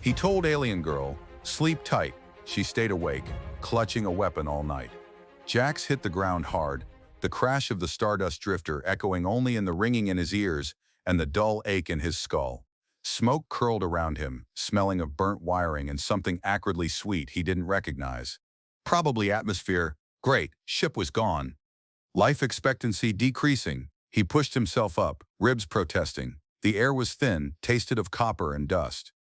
He told Alien Girl, "Sleep tight." She stayed awake, clutching a weapon all night. Jax hit the ground hard, the crash of the Stardust Drifter echoing only in the ringing in his ears and the dull ache in his skull. Smoke curled around him, smelling of burnt wiring and something acridly sweet he didn't recognize. Probably atmosphere. Great, ship was gone. Life expectancy decreasing. He pushed himself up, ribs protesting. The air was thin, tasted of copper and dust.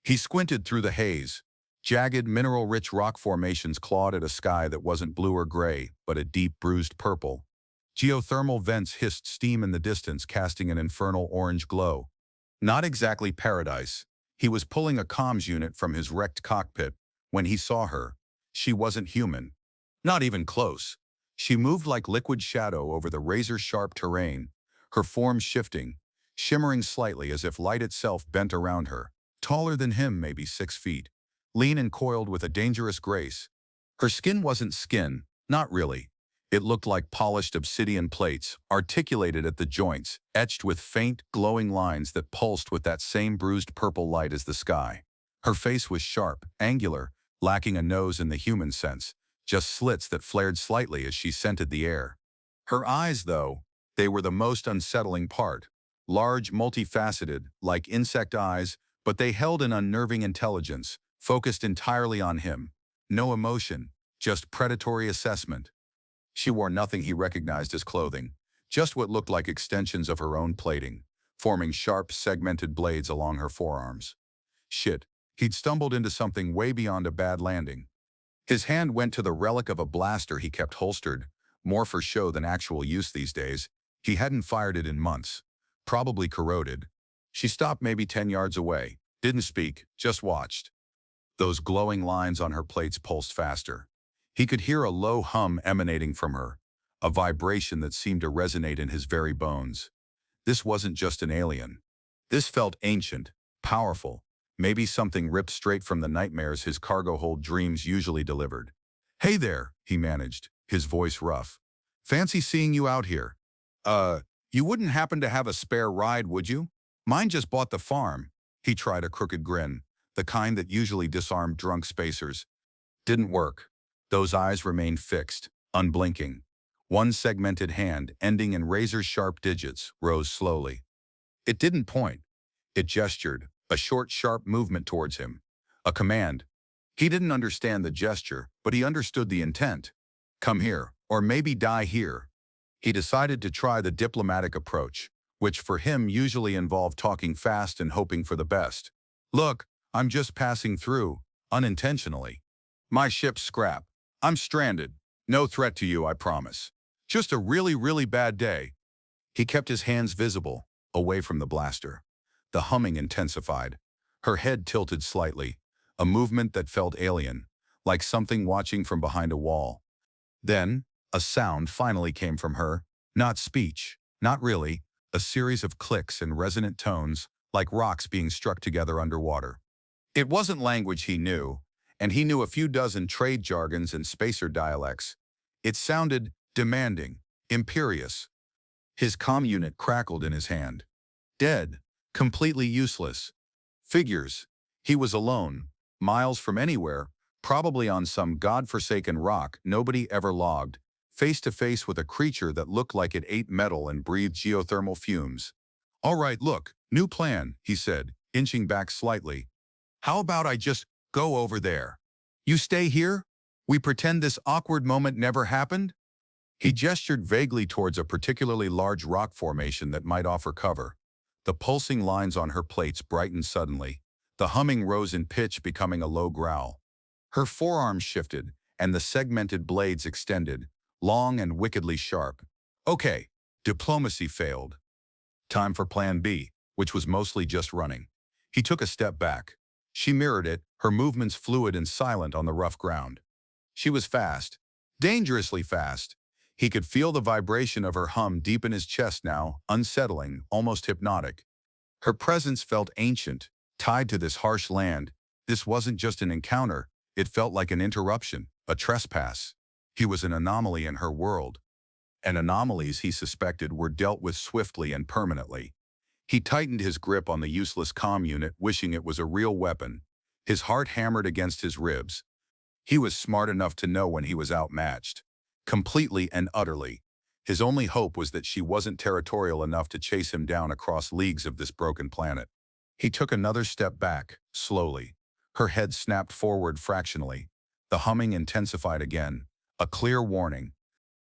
He squinted through the haze. Jagged, mineral-rich rock formations clawed at a sky that wasn't blue or gray, but a deep, bruised purple. Geothermal vents hissed steam in the distance, casting an infernal orange glow. Not exactly paradise. He was pulling a comms unit from his wrecked cockpit when he saw her. She wasn't human. Not even close. She moved like liquid shadow over the razor-sharp terrain, her form shifting, shimmering slightly as if light itself bent around her. Taller than him, maybe 6 feet. Lean and coiled with a dangerous grace. Her skin wasn't skin, not really. It looked like polished obsidian plates, articulated at the joints, etched with faint, glowing lines that pulsed with that same bruised purple light as the sky. Her face was sharp, angular, lacking a nose in the human sense, just slits that flared slightly as she scented the air. Her eyes, though, they were the most unsettling part. Large, multifaceted, like insect eyes, but they held an unnerving intelligence, focused entirely on him. No emotion, just predatory assessment. She wore nothing he recognized as clothing, just what looked like extensions of her own plating, forming sharp, segmented blades along her forearms. Shit, he'd stumbled into something way beyond a bad landing. His hand went to the relic of a blaster he kept holstered, more for show than actual use these days. He hadn't fired it in months, probably corroded. She stopped maybe 10 yards away, didn't speak, just watched. Those glowing lines on her plates pulsed faster. He could hear a low hum emanating from her, a vibration that seemed to resonate in his very bones. This wasn't just an alien. This felt ancient, powerful, maybe something ripped straight from the nightmares his cargo hold dreams usually delivered. "Hey there," he managed, his voice rough. "Fancy seeing you out here. You wouldn't happen to have a spare ride, would you? Mine just bought the farm." He tried a crooked grin, the kind that usually disarmed drunk spacers. Didn't work. Those eyes remained fixed, unblinking. One segmented hand, ending in razor-sharp digits, rose slowly. It didn't point. It gestured, a short, sharp movement towards him. A command. He didn't understand the gesture, but he understood the intent. Come here, or maybe die here. He decided to try the diplomatic approach, which for him usually involved talking fast and hoping for the best. "Look, I'm just passing through, unintentionally. My ship's scrap. I'm stranded. No threat to you, I promise. Just a really, really bad day." He kept his hands visible, away from the blaster. The humming intensified. Her head tilted slightly, a movement that felt alien, like something watching from behind a wall. Then, a sound finally came from her. Not speech, not really, a series of clicks and resonant tones, like rocks being struck together underwater. It wasn't language he knew, and he knew a few dozen trade jargons and spacer dialects. It sounded demanding, imperious. His comm unit crackled in his hand. Dead, completely useless. Figures. He was alone, miles from anywhere, probably on some godforsaken rock nobody ever logged, face to face with a creature that looked like it ate metal and breathed geothermal fumes. "All right, look, new plan," he said, inching back slightly. "How about I just go over there? You stay here? We pretend this awkward moment never happened?" He gestured vaguely towards a particularly large rock formation that might offer cover. The pulsing lines on her plates brightened suddenly. The humming rose in pitch, becoming a low growl. Her forearms shifted, and the segmented blades extended, long and wickedly sharp. Okay, diplomacy failed. Time for Plan B, which was mostly just running. He took a step back. She mirrored it, her movements fluid and silent on the rough ground. She was fast, dangerously fast. He could feel the vibration of her hum deep in his chest now, unsettling, almost hypnotic. Her presence felt ancient, tied to this harsh land. This wasn't just an encounter, it felt like an interruption, a trespass. He was an anomaly in her world. And anomalies, he suspected, were dealt with swiftly and permanently. He tightened his grip on the useless comm unit, wishing it was a real weapon. His heart hammered against his ribs. He was smart enough to know when he was outmatched. Completely and utterly. His only hope was that she wasn't territorial enough to chase him down across leagues of this broken planet. He took another step back, slowly. Her head snapped forward fractionally. The humming intensified again. A clear warning.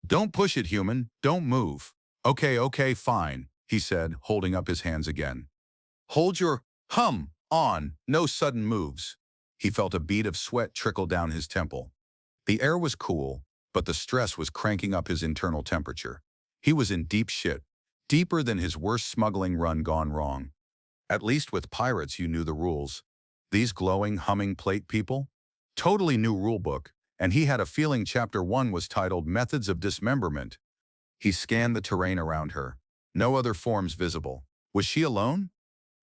"Don't push it, human. Don't move." Okay, fine," he said, holding up his hands again. "Hold your on. No sudden moves." He felt a bead of sweat trickle down his temple. The air was cool, but the stress was cranking up his internal temperature. He was in deep shit, deeper than his worst smuggling run gone wrong. At least with pirates you knew the rules. These glowing, humming plate people? Totally new rulebook, and he had a feeling Chapter 1 was titled Methods of Dismemberment. He scanned the terrain around her. No other forms visible. Was she alone?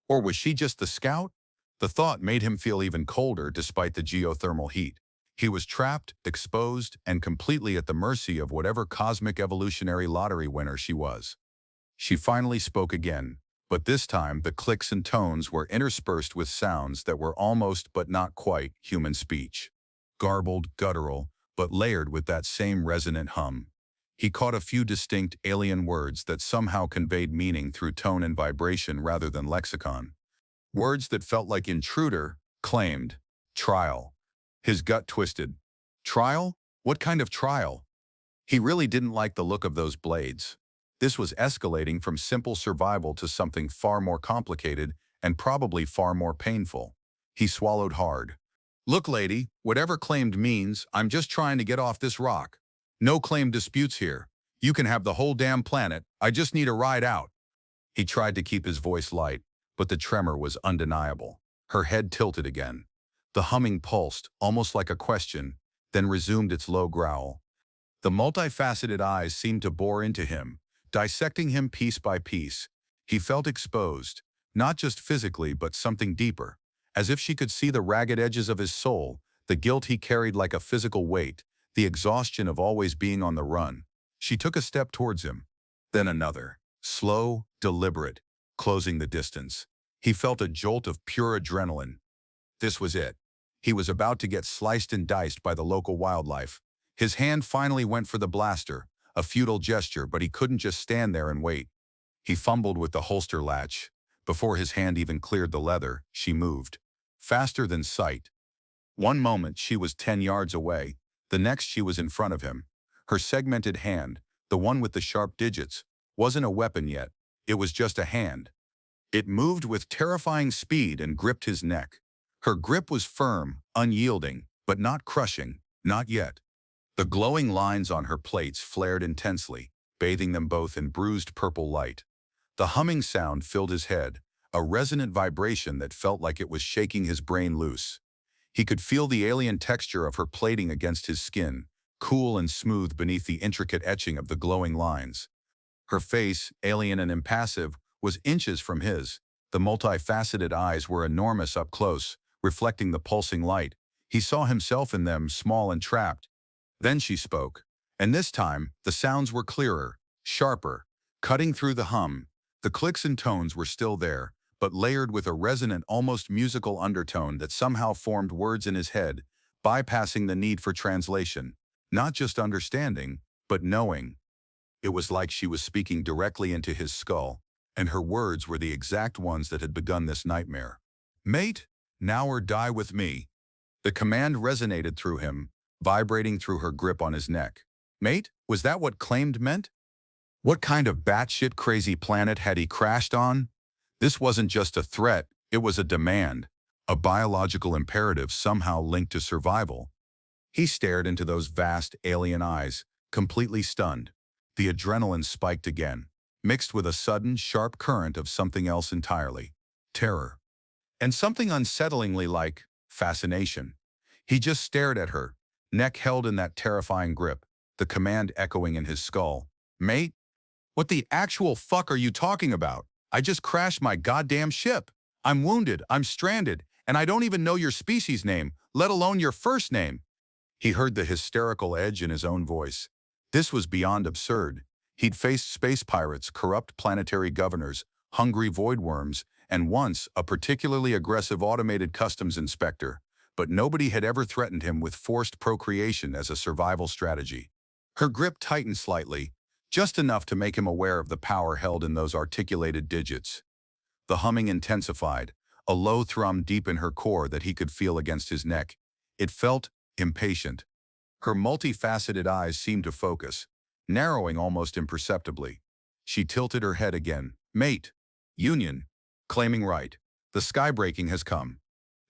Or was she just the scout? The thought made him feel even colder despite the geothermal heat. He was trapped, exposed, and completely at the mercy of whatever cosmic evolutionary lottery winner she was. She finally spoke again, but this time the clicks and tones were interspersed with sounds that were almost but not quite human speech. Garbled, guttural, but layered with that same resonant hum. He caught a few distinct alien words that somehow conveyed meaning through tone and vibration rather than lexicon. Words that felt like intruder, claimed, trial. His gut twisted. Trial? What kind of trial? He really didn't like the look of those blades. This was escalating from simple survival to something far more complicated and probably far more painful. He swallowed hard. "Look, lady, whatever claimed means, I'm just trying to get off this rock. No claim disputes here. You can have the whole damn planet. I just need a ride out." He tried to keep his voice light, but the tremor was undeniable. Her head tilted again. The humming pulsed, almost like a question, then resumed its low growl. The multifaceted eyes seemed to bore into him, dissecting him piece by piece. He felt exposed, not just physically but something deeper, as if she could see the ragged edges of his soul, the guilt he carried like a physical weight, the exhaustion of always being on the run. She took a step towards him, then another, slow, deliberate, closing the distance. He felt a jolt of pure adrenaline. This was it. He was about to get sliced and diced by the local wildlife. His hand finally went for the blaster, a futile gesture, but he couldn't just stand there and wait. He fumbled with the holster latch. Before his hand even cleared the leather, she moved. Faster than sight. One moment she was 10 yards away, the next she was in front of him. Her segmented hand, the one with the sharp digits, wasn't a weapon yet. It was just a hand. It moved with terrifying speed and gripped his neck. Her grip was firm, unyielding, but not crushing, not yet. The glowing lines on her plates flared intensely, bathing them both in bruised purple light. The humming sound filled his head, a resonant vibration that felt like it was shaking his brain loose. He could feel the alien texture of her plating against his skin, cool and smooth beneath the intricate etching of the glowing lines. Her face, alien and impassive, was inches from his. The multifaceted eyes were enormous up close, reflecting the pulsing light. He saw himself in them, small and trapped. Then she spoke, and this time the sounds were clearer, sharper, cutting through the hum. The clicks and tones were still there, but layered with a resonant, almost musical undertone that somehow formed words in his head, bypassing the need for translation. Not just understanding, but knowing. It was like she was speaking directly into his skull, and her words were the exact ones that had begun this nightmare. "Mate, now or die with me." The command resonated through him, vibrating through her grip on his neck. Mate, was that what claimed meant? What kind of batshit crazy planet had he crashed on? This wasn't just a threat, it was a demand, a biological imperative somehow linked to survival. He stared into those vast alien eyes, completely stunned. The adrenaline spiked again, mixed with a sudden, sharp current of something else entirely. Terror. And something unsettlingly like fascination. He just stared at her, neck held in that terrifying grip, the command echoing in his skull. "Mate? What the actual fuck are you talking about? I just crashed my goddamn ship. I'm wounded, I'm stranded, and I don't even know your species name, let alone your first name." He heard the hysterical edge in his own voice. This was beyond absurd. He'd faced space pirates, corrupt planetary governors, hungry void worms, and once a particularly aggressive automated customs inspector. but nobody had ever threatened him with forced procreation as a survival strategy. Her grip tightened slightly, just enough to make him aware of the power held in those articulated digits. The humming intensified, a low thrum deep in her core that he could feel against his neck. It felt impatient. Her multifaceted eyes seemed to focus, narrowing almost imperceptibly. She tilted her head again. Mate. Union. Claiming right. The skybreaking has come.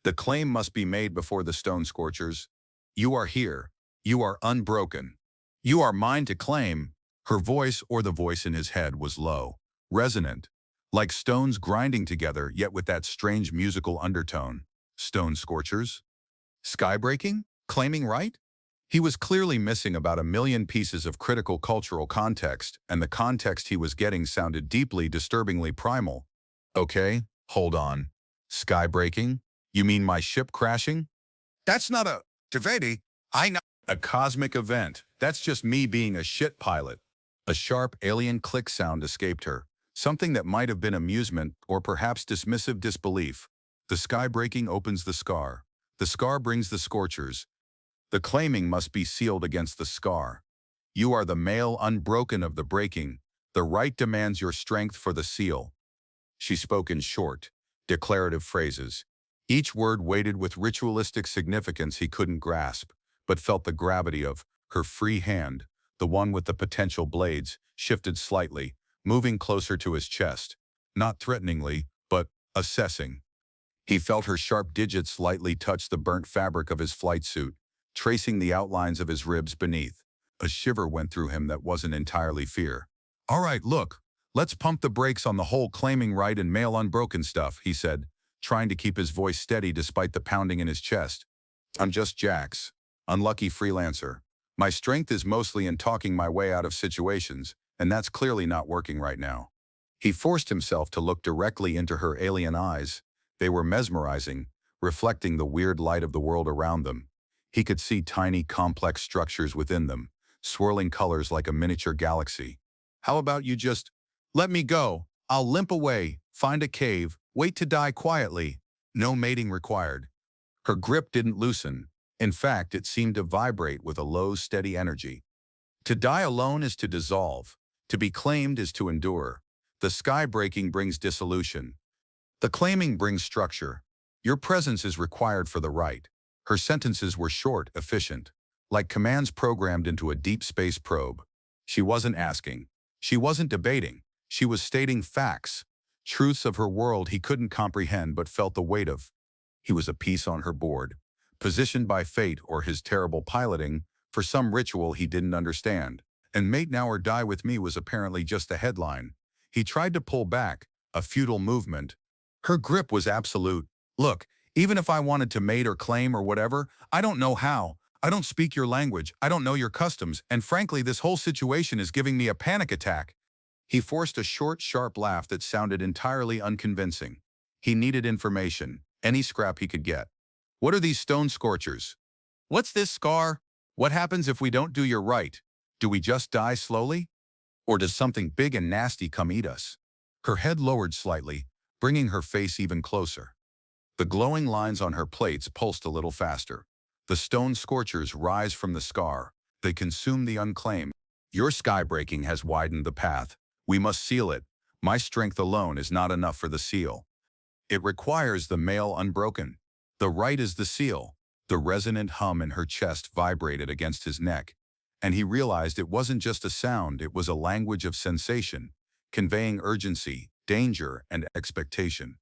The claim must be made before the stone scorchers. You are here. You are unbroken. You are mine to claim. Her voice, or the voice in his head, was low, resonant, like stones grinding together, yet with that strange musical undertone. Stone scorchers? Skybreaking? Claiming right? He was clearly missing about 1,000,000 pieces of critical cultural context, and the context he was getting sounded deeply, disturbingly primal. Okay, hold on. Skybreaking? You mean my ship crashing? That's not a Tvedi. I know. A cosmic event. That's just me being a shit pilot. A sharp alien click sound escaped her, something that might have been amusement or perhaps dismissive disbelief. The skybreaking opens the scar. The scar brings the scorchers. The claiming must be sealed against the scar. You are the male unbroken of the breaking. The right demands your strength for the seal. She spoke in short, declarative phrases. Each word weighted with ritualistic significance he couldn't grasp, but felt the gravity of. Her free hand, the one with the potential blades, shifted slightly, moving closer to his chest. Not threateningly, but assessing. He felt her sharp digits lightly touch the burnt fabric of his flight suit, tracing the outlines of his ribs beneath. A shiver went through him that wasn't entirely fear. All right, look, let's pump the brakes on the whole claiming right and male unbroken stuff, he said, trying to keep his voice steady despite the pounding in his chest. I'm just Jax, unlucky freelancer. My strength is mostly in talking my way out of situations, and that's clearly not working right now. He forced himself to look directly into her alien eyes. They were mesmerizing, reflecting the weird light of the world around them. He could see tiny, complex structures within them, swirling colors like a miniature galaxy. How about you just let me go? I'll limp away, find a cave, wait to die quietly. No mating required. Her grip didn't loosen. In fact, it seemed to vibrate with a low, steady energy. To die alone is to dissolve. To be claimed is to endure. The skybreaking brings dissolution. The claiming brings structure. Your presence is required for the right. Her sentences were short, efficient, like commands programmed into a deep space probe. She wasn't asking. She wasn't debating. She was stating facts, truths of her world he couldn't comprehend but felt the weight of. He was a piece on her board, positioned by fate or his terrible piloting for some ritual he didn't understand. And mate now or die with me was apparently just the headline. He tried to pull back, a futile movement. Her grip was absolute. Look, even if I wanted to mate or claim or whatever, I don't know how. I don't speak your language. I don't know your customs. And frankly, this whole situation is giving me a panic attack. He forced a short, sharp laugh that sounded entirely unconvincing. He needed information, any scrap he could get. What are these stone scorchers? What's this scar? What happens if we don't do your right? Do we just die slowly? Or does something big and nasty come eat us? Her head lowered slightly, bringing her face even closer. The glowing lines on her plates pulsed a little faster. The stone scorchers rise from the scar. They consume the unclaimed. Your skybreaking has widened the path. We must seal it. My strength alone is not enough for the seal. It requires the male unbroken. The right is the seal. The resonant hum in her chest vibrated against his neck, and he realized it wasn't just a sound, it was a language of sensation, conveying urgency, danger, and expectation.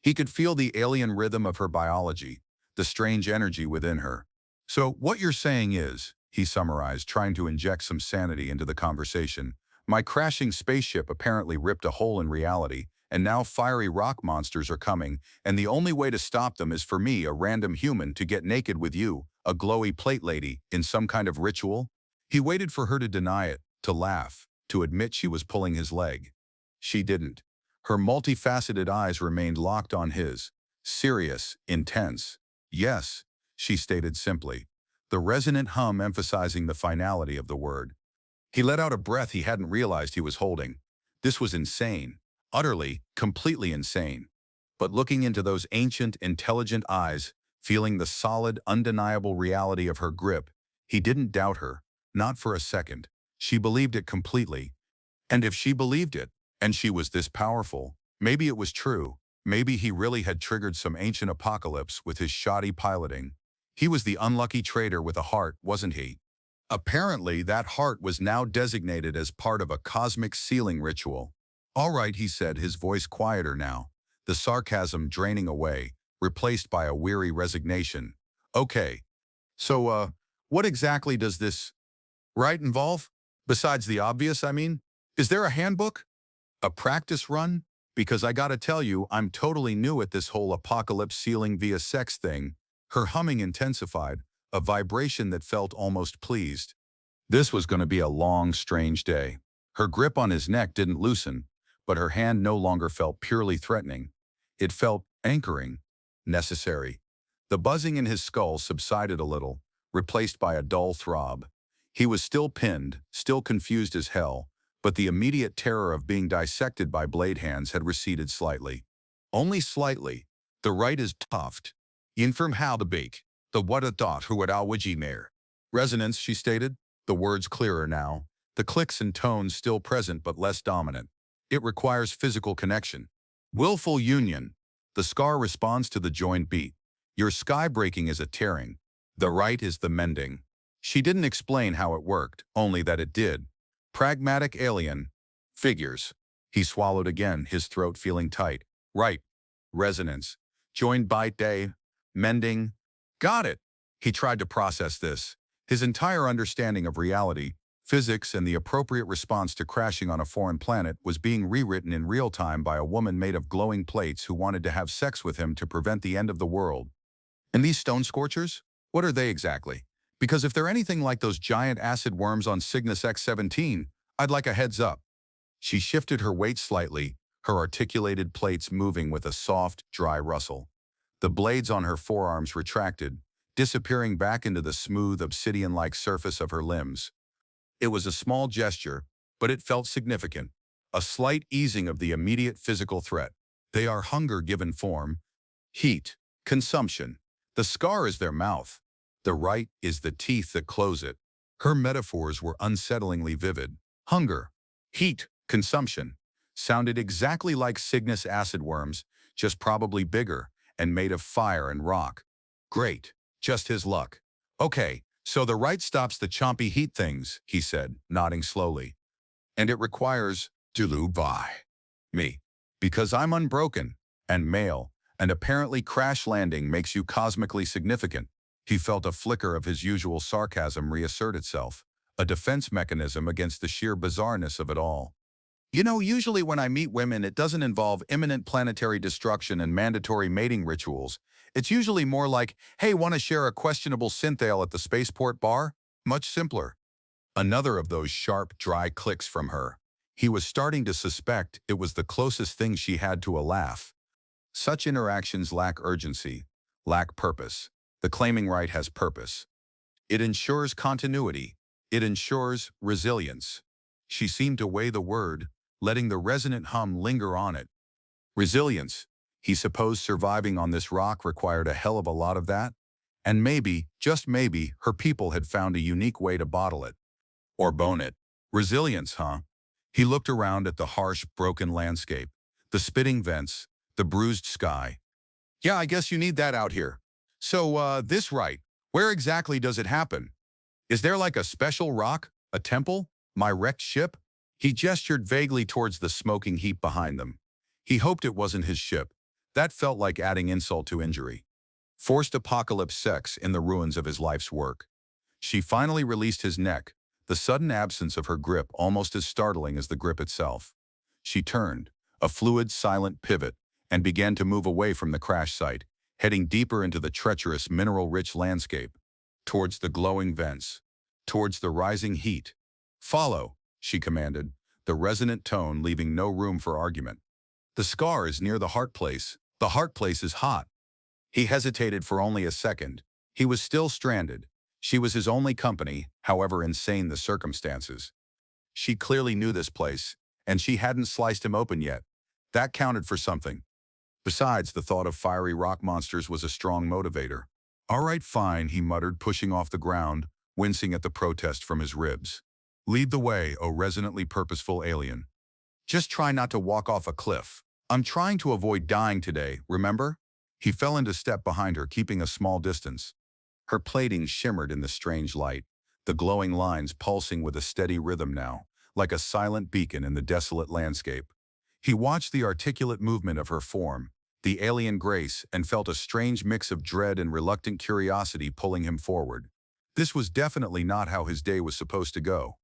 He could feel the alien rhythm of her biology, the strange energy within her. So, what you're saying is, he summarized, trying to inject some sanity into the conversation, my crashing spaceship apparently ripped a hole in reality, and now fiery rock monsters are coming, and the only way to stop them is for me, a random human, to get naked with you, a glowy plate lady, in some kind of ritual? He waited for her to deny it, to laugh, to admit she was pulling his leg. She didn't. Her multifaceted eyes remained locked on his, serious, intense. Yes, she stated simply, the resonant hum emphasizing the finality of the word. He let out a breath he hadn't realized he was holding. This was insane. Utterly, completely insane. But looking into those ancient, intelligent eyes, Feeling the solid, undeniable reality of her grip, he didn't doubt her, not for a second. She believed it completely. And if she believed it, and she was this powerful, maybe it was true. Maybe he really had triggered some ancient apocalypse with his shoddy piloting. He was the unlucky traitor with a heart, wasn't he? Apparently, that heart was now designated as part of a cosmic sealing ritual. All right, he said, his voice quieter now, the sarcasm draining away, replaced by a weary resignation. Okay, so, what exactly does this right involve? Besides the obvious, I mean? Is there a handbook? A practice run? Because I gotta tell you, I'm totally new at this whole apocalypse sealing via sex thing. Her humming intensified, a vibration that felt almost pleased. This was gonna be a long, strange day. Her grip on his neck didn't loosen, but her hand no longer felt purely threatening. It felt anchoring, necessary. The buzzing in his skull subsided a little, replaced by a dull throb. He was still pinned, still confused as hell, but the immediate terror of being dissected by blade hands had receded slightly. Only slightly. The right is tuft. Infirm how the beak. The what a thought who would alwiji mere. Resonance, she stated, the words clearer now, the clicks and tones still present but less dominant. It requires physical connection. Willful union. The scar responds to the joint beat. Your sky breaking is a tearing. The right is the mending. She didn't explain how it worked, only that it did. Pragmatic alien. Figures. He swallowed again, his throat feeling tight. Right. Resonance. Joint bite day. Mending. Got it. He tried to process this. His entire understanding of reality, physics, and the appropriate response to crashing on a foreign planet was being rewritten in real time by a woman made of glowing plates who wanted to have sex with him to prevent the end of the world. And these stone scorchers? What are they exactly? Because if they're anything like those giant acid worms on Cygnus X-17, I'd like a heads up. She shifted her weight slightly, her articulated plates moving with a soft, dry rustle. The blades on her forearms retracted, disappearing back into the smooth, obsidian-like surface of her limbs. It was a small gesture, but it felt significant. A slight easing of the immediate physical threat. They are hunger given form. Heat. Consumption. The scar is their mouth. The right is the teeth that close it. Her metaphors were unsettlingly vivid. Hunger, heat, consumption. Sounded exactly like Cygnus acid worms, just probably bigger and made of fire and rock. Great, just his luck. Okay, so the right stops the chompy heat things, he said, nodding slowly. And it requires Dulu by me. Because I'm unbroken and male, and apparently crash landing makes you cosmically significant. He felt a flicker of his usual sarcasm reassert itself, a defense mechanism against the sheer bizarreness of it all. You know, usually when I meet women, it doesn't involve imminent planetary destruction and mandatory mating rituals. It's usually more like, hey, want to share a questionable synthale at the spaceport bar? Much simpler. Another of those sharp, dry clicks from her. He was starting to suspect it was the closest thing she had to a laugh. Such interactions lack urgency, lack purpose. The claiming right has purpose. It ensures continuity. It ensures resilience. She seemed to weigh the word, letting the resonant hum linger on it. Resilience. He supposed surviving on this rock required a hell of a lot of that. And maybe, just maybe, her people had found a unique way to bottle it. Or bone it. Resilience, huh? He looked around at the harsh, broken landscape, the spitting vents, the bruised sky. Yeah, I guess you need that out here. So, this right, where exactly does it happen? Is there like a special rock, a temple, my wrecked ship? He gestured vaguely towards the smoking heap behind them. He hoped it wasn't his ship. That felt like adding insult to injury. Forced apocalypse sex in the ruins of his life's work. She finally released his neck, the sudden absence of her grip almost as startling as the grip itself. She turned, a fluid, silent pivot, and began to move away from the crash site, heading deeper into the treacherous, mineral-rich landscape, towards the glowing vents, towards the rising heat. Follow, she commanded, the resonant tone leaving no room for argument. The scar is near the heart place. The heart place is hot. He hesitated for only a second. He was still stranded. She was his only company, however insane the circumstances. She clearly knew this place, and she hadn't sliced him open yet. That counted for something. Besides, the thought of fiery rock monsters was a strong motivator. All right, fine, he muttered, pushing off the ground, wincing at the protest from his ribs. Lead the way, O resonantly purposeful alien. Just try not to walk off a cliff. I'm trying to avoid dying today, remember? He fell into step behind her, keeping a small distance. Her plating shimmered in the strange light, the glowing lines pulsing with a steady rhythm now, like a silent beacon in the desolate landscape. He watched the articulate movement of her form, the alien grace, and felt a strange mix of dread and reluctant curiosity pulling him forward. This was definitely not how his day was supposed to go.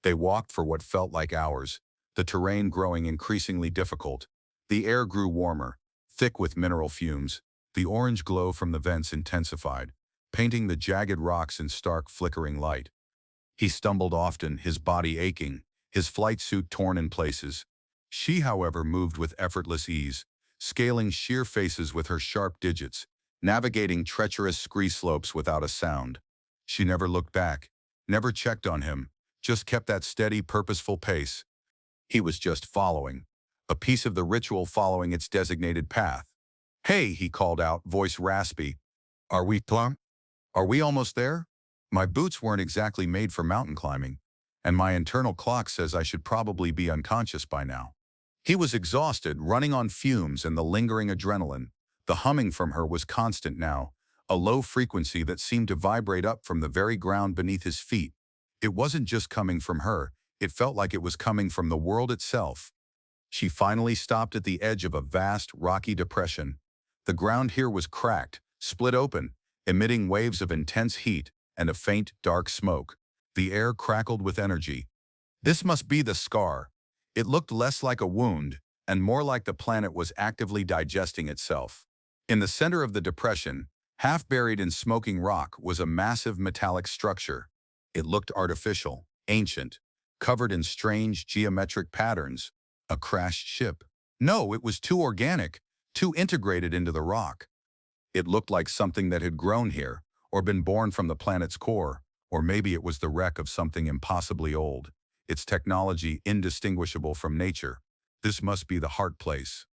They walked for what felt like hours, the terrain growing increasingly difficult. The air grew warmer, thick with mineral fumes. The orange glow from the vents intensified, painting the jagged rocks in stark, flickering light. He stumbled often, his body aching, his flight suit torn in places. She, however, moved with effortless ease, scaling sheer faces with her sharp digits, navigating treacherous scree slopes without a sound. She never looked back, never checked on him, just kept that steady, purposeful pace. He was just following, a piece of the ritual following its designated path. Hey, he called out, voice raspy. Are we plumb? Are we almost there? My boots weren't exactly made for mountain climbing, and my internal clock says I should probably be unconscious by now. He was exhausted, running on fumes and the lingering adrenaline. The humming from her was constant now, a low frequency that seemed to vibrate up from the very ground beneath his feet. It wasn't just coming from her, it felt like it was coming from the world itself. She finally stopped at the edge of a vast, rocky depression. The ground here was cracked, split open, emitting waves of intense heat and a faint, dark smoke. The air crackled with energy. This must be the scar. It looked less like a wound and more like the planet was actively digesting itself. In the center of the depression, half buried in smoking rock, was a massive metallic structure. It looked artificial, ancient, covered in strange geometric patterns. A crashed ship. No, it was too organic, too integrated into the rock. It looked like something that had grown here, or been born from the planet's core, or maybe it was the wreck of something impossibly old, its technology indistinguishable from nature. This must be the heart place.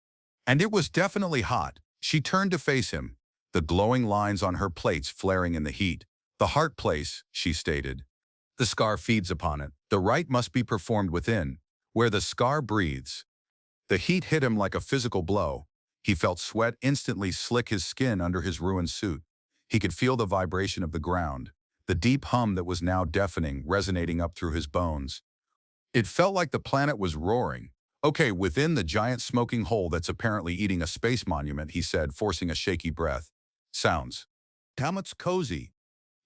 And it was definitely hot. She turned to face him, the glowing lines on her plates flaring in the heat. The heart place, she stated. The scar feeds upon it. The rite must be performed within, where the scar breathes. The heat hit him like a physical blow. He felt sweat instantly slick his skin under his ruined suit. He could feel the vibration of the ground, the deep hum that was now deafening, resonating up through his bones. It felt like the planet was roaring. Okay, within the giant smoking hole that's apparently eating a space monument, he said, forcing a shaky breath. Sounds. How much cozy.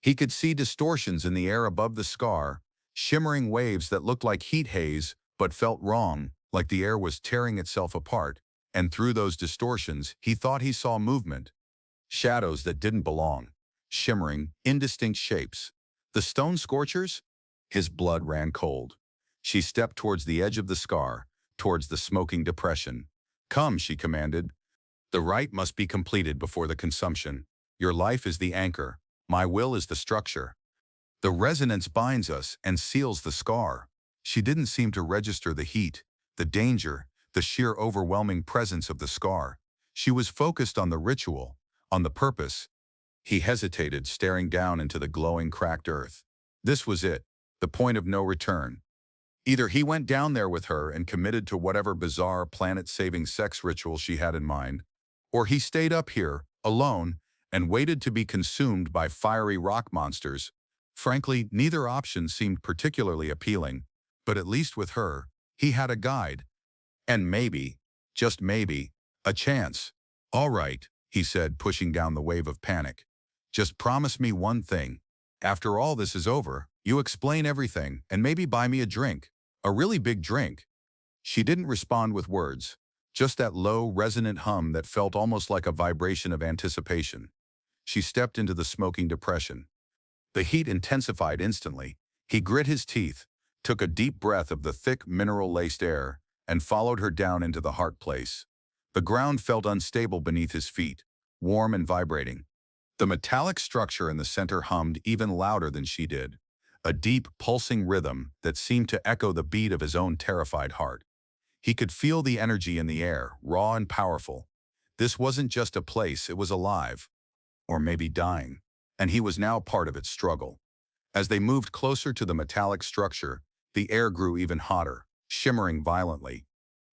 He could see distortions in the air above the scar, shimmering waves that looked like heat haze, but felt wrong, like the air was tearing itself apart. And through those distortions, he thought he saw movement. Shadows that didn't belong. Shimmering, indistinct shapes. The stone scorchers? His blood ran cold. She stepped towards the edge of the scar, towards the smoking depression. Come, she commanded. The rite must be completed before the consumption. Your life is the anchor. My will is the structure. The resonance binds us and seals the scar. She didn't seem to register the heat, the danger, the sheer overwhelming presence of the scar. She was focused on the ritual, on the purpose. He hesitated, staring down into the glowing, cracked earth. This was it, the point of no return. Either he went down there with her and committed to whatever bizarre planet-saving sex ritual she had in mind, or he stayed up here, alone, and waited to be consumed by fiery rock monsters. Frankly, neither option seemed particularly appealing, but at least with her, he had a guide. And maybe, just maybe, a chance. All right, he said, pushing down the wave of panic. Just promise me one thing. After all this is over, you explain everything and maybe buy me a drink. A really big drink. She didn't respond with words, just that low, resonant hum that felt almost like a vibration of anticipation. She stepped into the smoking depression. The heat intensified instantly. He grit his teeth, took a deep breath of the thick, mineral-laced air, and followed her down into the heart place. The ground felt unstable beneath his feet, warm and vibrating. The metallic structure in the center hummed even louder than she did, a deep, pulsing rhythm that seemed to echo the beat of his own terrified heart. He could feel the energy in the air, raw and powerful. This wasn't just a place, it was alive. Or maybe dying. and he was now part of its struggle. As they moved closer to the metallic structure, the air grew even hotter, shimmering violently.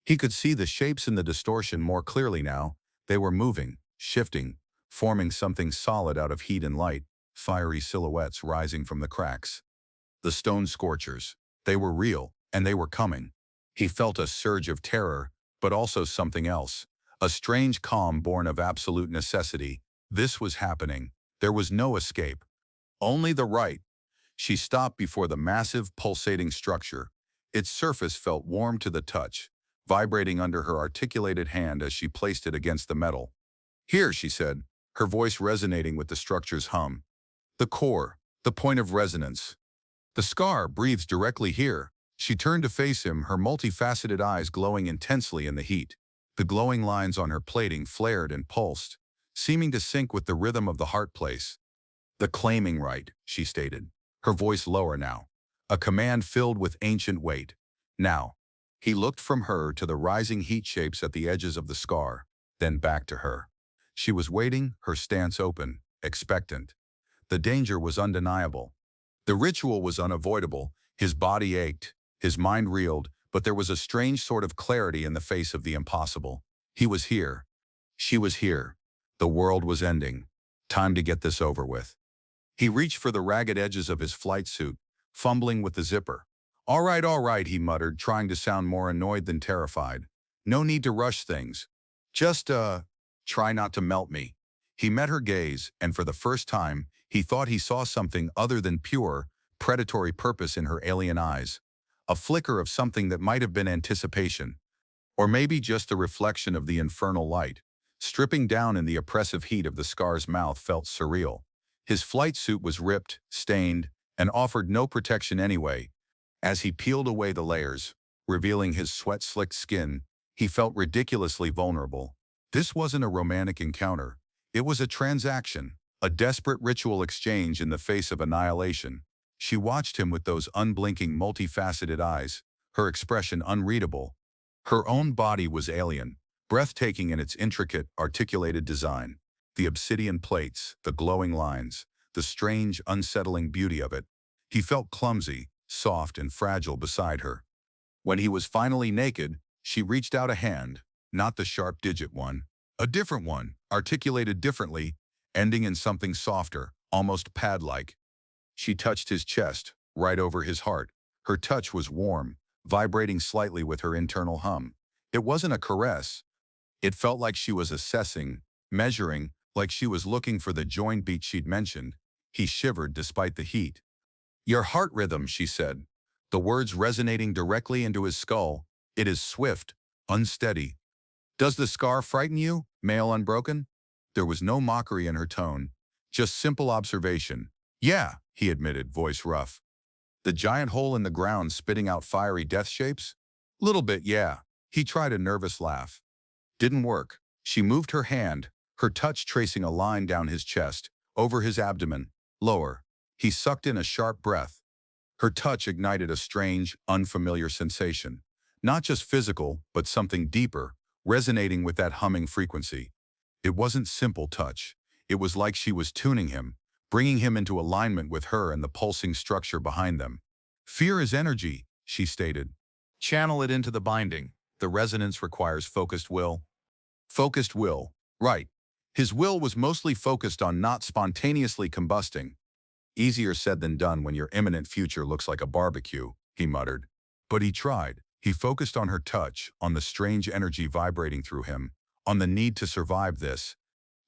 He could see the shapes in the distortion more clearly now. They were moving, shifting, forming something solid out of heat and light, fiery silhouettes rising from the cracks. The stone scorchers. They were real, and they were coming. He felt a surge of terror, but also something else. A strange calm born of absolute necessity. This was happening. There was no escape. Only the right. She stopped before the massive, pulsating structure. Its surface felt warm to the touch, vibrating under her articulated hand as she placed it against the metal. "Here," she said, her voice resonating with the structure's hum. "The core, the point of resonance. The scar breathes directly here." She turned to face him, her multifaceted eyes glowing intensely in the heat. The glowing lines on her plating flared and pulsed, seeming to sync with the rhythm of the heart place. "The claiming right," she stated, her voice lower now, a command filled with ancient weight. "Now." He looked from her to the rising heat shapes at the edges of the scar, then back to her. She was waiting, her stance open, expectant. The danger was undeniable. The ritual was unavoidable. His body ached, his mind reeled, but there was a strange sort of clarity in the face of the impossible. He was here. She was here. The world was ending. Time to get this over with. He reached for the ragged edges of his flight suit, fumbling with the zipper. All right, he muttered, trying to sound more annoyed than terrified. "No need to rush things. Just, try not to melt me." He met her gaze, and for the first time, he thought he saw something other than pure, predatory purpose in her alien eyes. A flicker of something that might have been anticipation, or maybe just the reflection of the infernal light. Stripping down in the oppressive heat of the scar's mouth felt surreal. His flight suit was ripped, stained, and offered no protection anyway. As he peeled away the layers, revealing his sweat-slicked skin, he felt ridiculously vulnerable. This wasn't a romantic encounter. It was a transaction, a desperate ritual exchange in the face of annihilation. She watched him with those unblinking, multifaceted eyes, her expression unreadable. Her own body was alien, breathtaking in its intricate, articulated design. The obsidian plates, the glowing lines, the strange, unsettling beauty of it. He felt clumsy, soft and fragile beside her. When he was finally naked, she reached out a hand, not the sharp-digit one, a different one, articulated differently, ending in something softer, almost pad-like. She touched his chest, right over his heart. Her touch was warm, vibrating slightly with her internal hum. It wasn't a caress. It felt like she was assessing, measuring, like she was looking for the joint beat she'd mentioned. He shivered despite the heat. "Your heart rhythm," she said, the words resonating directly into his skull. "It is swift, unsteady. Does the scar frighten you, male unbroken?" There was no mockery in her tone, just simple observation. "Yeah," he admitted, voice rough. "The giant hole in the ground spitting out fiery death shapes?" "Little bit, yeah." He tried a nervous laugh. Didn't work. She moved her hand, her touch tracing a line down his chest, over his abdomen, lower. He sucked in a sharp breath. Her touch ignited a strange, unfamiliar sensation. Not just physical, but something deeper, resonating with that humming frequency. It wasn't simple touch. It was like she was tuning him, bringing him into alignment with her and the pulsing structure behind them. "Fear is energy," she stated. "Channel it into the binding. The resonance requires focused will." Focused will. Right. His will was mostly focused on not spontaneously combusting. "Easier said than done when your imminent future looks like a barbecue," he muttered. But he tried. He focused on her touch, on the strange energy vibrating through him, on the need to survive this,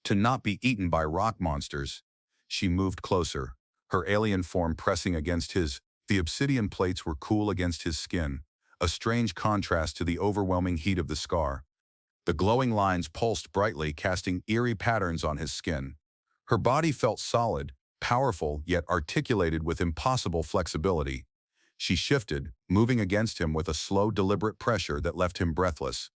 to not be eaten by rock monsters. She moved closer, her alien form pressing against his. The obsidian plates were cool against his skin, a strange contrast to the overwhelming heat of the scar. The glowing lines pulsed brightly, casting eerie patterns on his skin. Her body felt solid, powerful, yet articulated with impossible flexibility. She shifted, moving against him with a slow, deliberate pressure that left him breathless.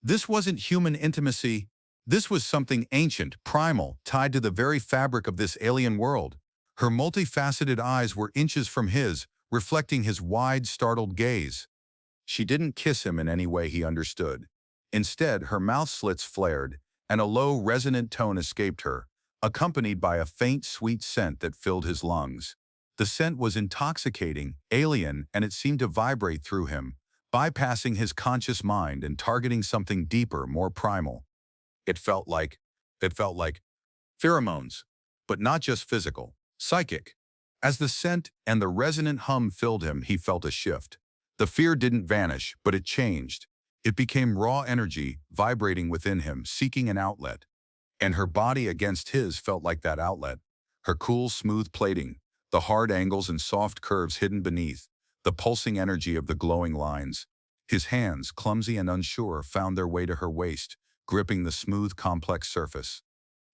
This wasn't human intimacy. This was something ancient, primal, tied to the very fabric of this alien world. Her multifaceted eyes were inches from his, reflecting his wide, startled gaze. She didn't kiss him in any way he understood. Instead, her mouth slits flared, and a low, resonant tone escaped her, accompanied by a faint, sweet scent that filled his lungs. The scent was intoxicating, alien, and it seemed to vibrate through him, bypassing his conscious mind and targeting something deeper, more primal. It felt like, it felt like pheromones, but not just physical, psychic. As the scent and the resonant hum filled him, he felt a shift. The fear didn't vanish, but it changed. It became raw energy, vibrating within him, seeking an outlet. And her body against his felt like that outlet. Her cool, smooth plating, the hard angles and soft curves hidden beneath, the pulsing energy of the glowing lines. His hands, clumsy and unsure, found their way to her waist, gripping the smooth, complex surface.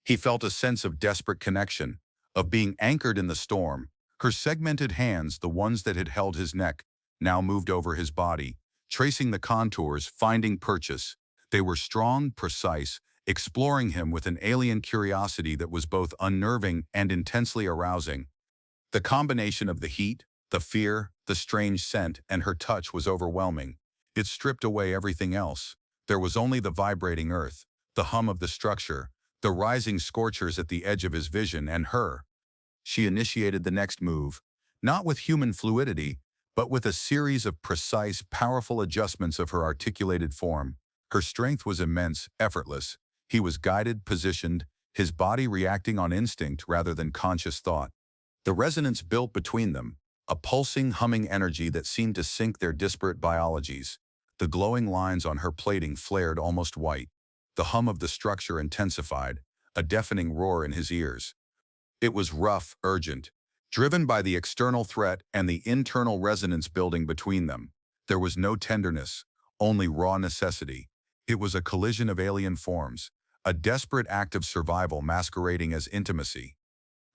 He felt a sense of desperate connection, of being anchored in the storm. Her segmented hands, the ones that had held his neck, now moved over his body, tracing the contours, finding purchase. They were strong, precise, exploring him with an alien curiosity that was both unnerving and intensely arousing. The combination of the heat, the fear, the strange scent, and her touch was overwhelming. It stripped away everything else. There was only the vibrating earth, the hum of the structure, the rising scorchers at the edge of his vision, and her. She initiated the next move, not with human fluidity, but with a series of precise, powerful adjustments of her articulated form. Her strength was immense, effortless. He was guided, positioned, his body reacting on instinct rather than conscious thought. The resonance built between them, a pulsing, humming energy that seemed to sync their disparate biologies. The glowing lines on her plating flared almost white. The hum of the structure intensified, a deafening roar in his ears. It was rough, urgent, driven by the external threat and the internal resonance building between them. There was no tenderness, only raw necessity. It was a collision of alien forms, a desperate act of survival masquerading as intimacy.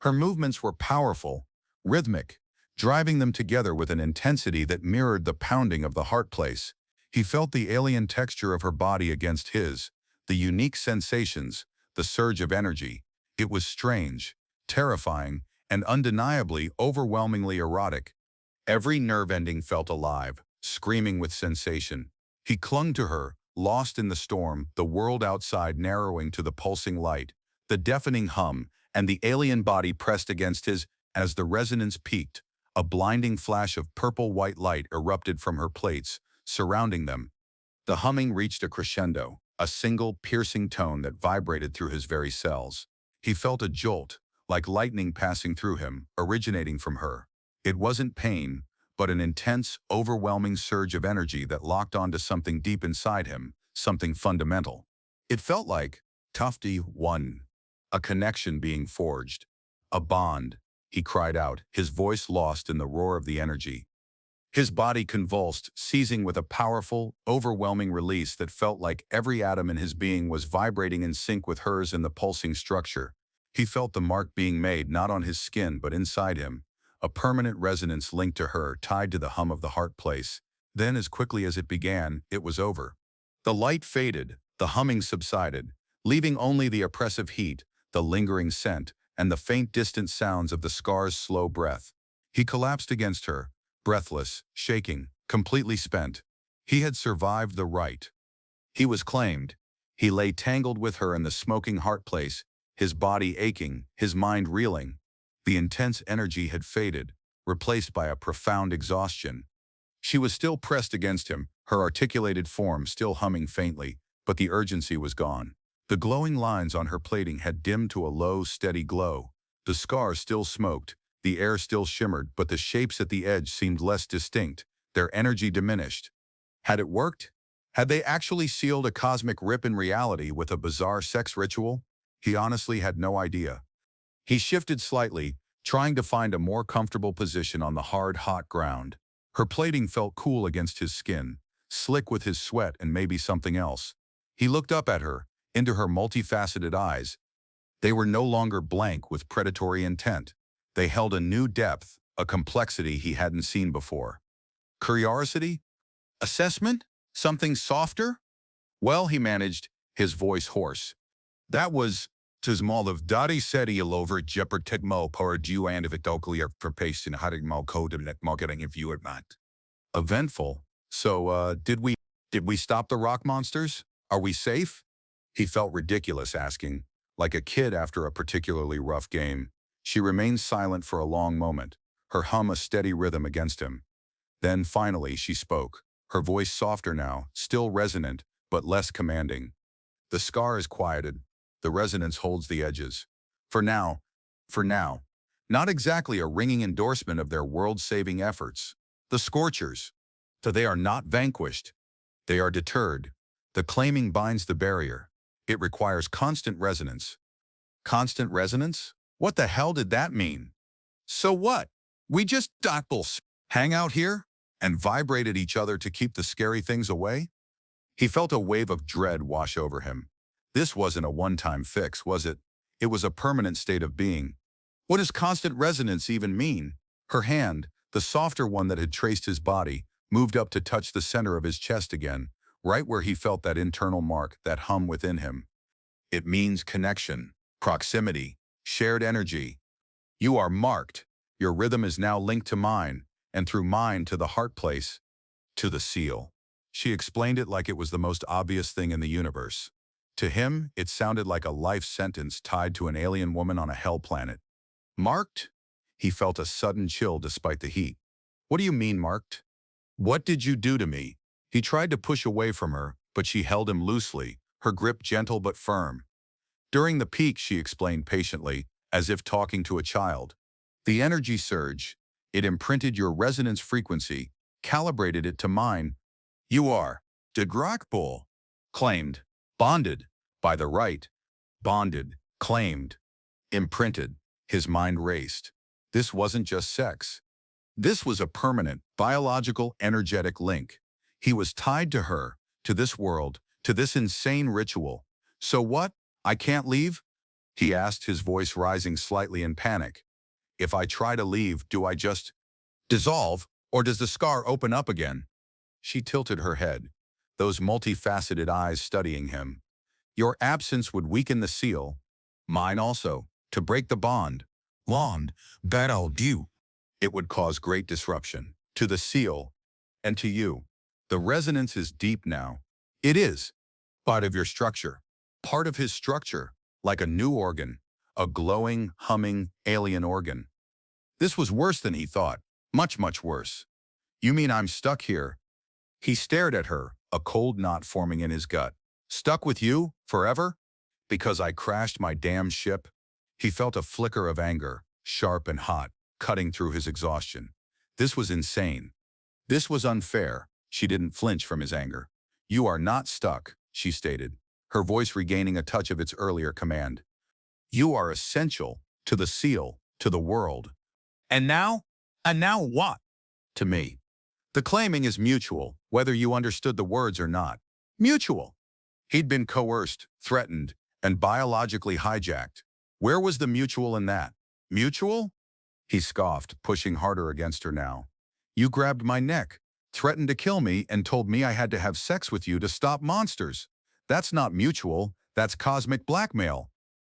Her movements were powerful, rhythmic, driving them together with an intensity that mirrored the pounding of the heart place. He felt the alien texture of her body against his, the unique sensations, the surge of energy. It was strange, terrifying, and undeniably overwhelmingly erotic. Every nerve ending felt alive, screaming with sensation. He clung to her, lost in the storm, the world outside narrowing to the pulsing light, the deafening hum, and the alien body pressed against his. As the resonance peaked, a blinding flash of purple-white light erupted from her plates, surrounding them. The humming reached a crescendo, a single, piercing tone that vibrated through his very cells. He felt a jolt, like lightning passing through him, originating from her. It wasn't pain, but an intense, overwhelming surge of energy that locked onto something deep inside him, something fundamental. It felt like, Tufty, one. A connection being forged. A bond, he cried out, his voice lost in the roar of the energy. His body convulsed, seizing with a powerful, overwhelming release that felt like every atom in his being was vibrating in sync with hers in the pulsing structure. He felt the mark being made not on his skin but inside him, a permanent resonance linked to her, tied to the hum of the heart place. Then, as quickly as it began, it was over. The light faded, the humming subsided, leaving only the oppressive heat, the lingering scent, and the faint distant sounds of the scar's slow breath. He collapsed against her, breathless, shaking, completely spent. He had survived the rite. He was claimed. He lay tangled with her in the smoking heart place, his body aching, his mind reeling. The intense energy had faded, replaced by a profound exhaustion. She was still pressed against him, her articulated form still humming faintly, but the urgency was gone. The glowing lines on her plating had dimmed to a low, steady glow. The scar still smoked, the air still shimmered, but the shapes at the edge seemed less distinct, their energy diminished. Had it worked? Had they actually sealed a cosmic rip in reality with a bizarre sex ritual? He honestly had no idea. He shifted slightly, trying to find a more comfortable position on the hard, hot ground. Her plating felt cool against his skin, slick with his sweat and maybe something else. He looked up at her, into her multifaceted eyes. They were no longer blank with predatory intent. They held a new depth, a complexity he hadn't seen before. Curiosity? Assessment? Something softer? Well, he managed, his voice hoarse. That was, Tismal of Dari Seti Lover Jepertegmo Paradu and of Itoklier for paste in Hadigmo code and marketing if you had not. Eventful. So, did we stop the rock monsters? Are we safe? He felt ridiculous asking. Like a kid after a particularly rough game. She remained silent for a long moment, her hum a steady rhythm against him. Then finally she spoke, her voice softer now, still resonant, but less commanding. The scar is quieted. The resonance holds the edges. For now, for now. Not exactly a ringing endorsement of their world-saving efforts. The Scorchers. So they are not vanquished. They are deterred. The claiming binds the barrier. It requires constant resonance. Constant resonance? What the hell did that mean? So what? We just doppels hang out here and vibrated each other to keep the scary things away? He felt a wave of dread wash over him. This wasn't a one-time fix, was it? It was a permanent state of being. What does constant resonance even mean? Her hand, the softer one that had traced his body, moved up to touch the center of his chest again, right where he felt that internal mark, that hum within him. It means connection, proximity, shared energy. You are marked. Your rhythm is now linked to mine, and through mine to the heart place, to the seal. She explained it like it was the most obvious thing in the universe. To him, it sounded like a life sentence tied to an alien woman on a hell planet. Marked? He felt a sudden chill despite the heat. What do you mean marked? What did you do to me? He tried to push away from her, but she held him loosely, her grip gentle but firm. During the peak, she explained patiently, as if talking to a child. The energy surge, it imprinted your resonance frequency, calibrated it to mine. You are Degracbull, claimed, bonded, by the right, bonded, claimed, imprinted. His mind raced. This wasn't just sex. This was a permanent, biological, energetic link. He was tied to her, to this world, to this insane ritual. So what? I can't leave? He asked, his voice rising slightly in panic. If I try to leave, do I just dissolve, or does the scar open up again? She tilted her head, those multifaceted eyes studying him. Your absence would weaken the seal. Mine also, to break the bond. Bond, that I'll do. It would cause great disruption, to the seal, and to you. The resonance is deep now. It is. Part of your structure. Part of his structure, like a new organ, a glowing, humming, alien organ. This was worse than he thought, much, much worse. You mean I'm stuck here? He stared at her, a cold knot forming in his gut. Stuck with you, forever? Because I crashed my damn ship? He felt a flicker of anger, sharp and hot, cutting through his exhaustion. This was insane. This was unfair. She didn't flinch from his anger. You are not stuck, she stated, her voice regaining a touch of its earlier command. You are essential, to the seal, to the world. And now? And now what? To me. The claiming is mutual, whether you understood the words or not. Mutual. He'd been coerced, threatened, and biologically hijacked. Where was the mutual in that? Mutual? He scoffed, pushing harder against her now. You grabbed my neck, threatened to kill me, and told me I had to have sex with you to stop monsters. That's not mutual, that's cosmic blackmail.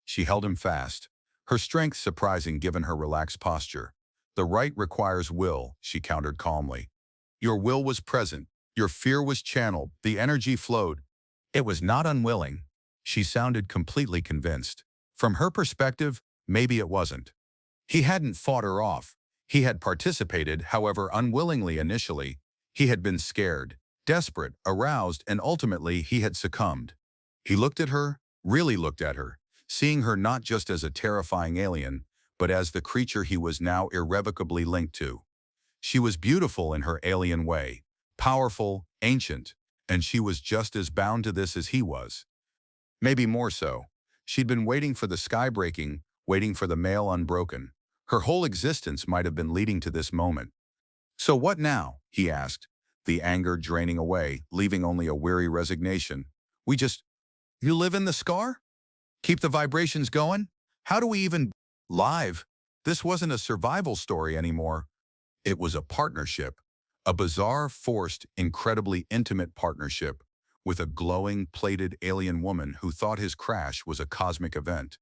She held him fast, her strength surprising given her relaxed posture. The right requires will, she countered calmly. Your will was present, your fear was channeled, the energy flowed. It was not unwilling. She sounded completely convinced. From her perspective, maybe it wasn't. He hadn't fought her off. He had participated, however unwillingly initially. He had been scared, desperate, aroused, and ultimately he had succumbed. He looked at her, really looked at her, seeing her not just as a terrifying alien, but as the creature he was now irrevocably linked to. She was beautiful in her alien way, powerful, ancient, and she was just as bound to this as he was. Maybe more so. She'd been waiting for the sky breaking, waiting for the mail unbroken. Her whole existence might have been leading to this moment. So what now? He asked, the anger draining away, leaving only a weary resignation. You live in the scar? Keep the vibrations going? How do we even live? This wasn't a survival story anymore. It was a partnership, a bizarre, forced, incredibly intimate partnership with a glowing, plated alien woman who thought his crash was a cosmic event.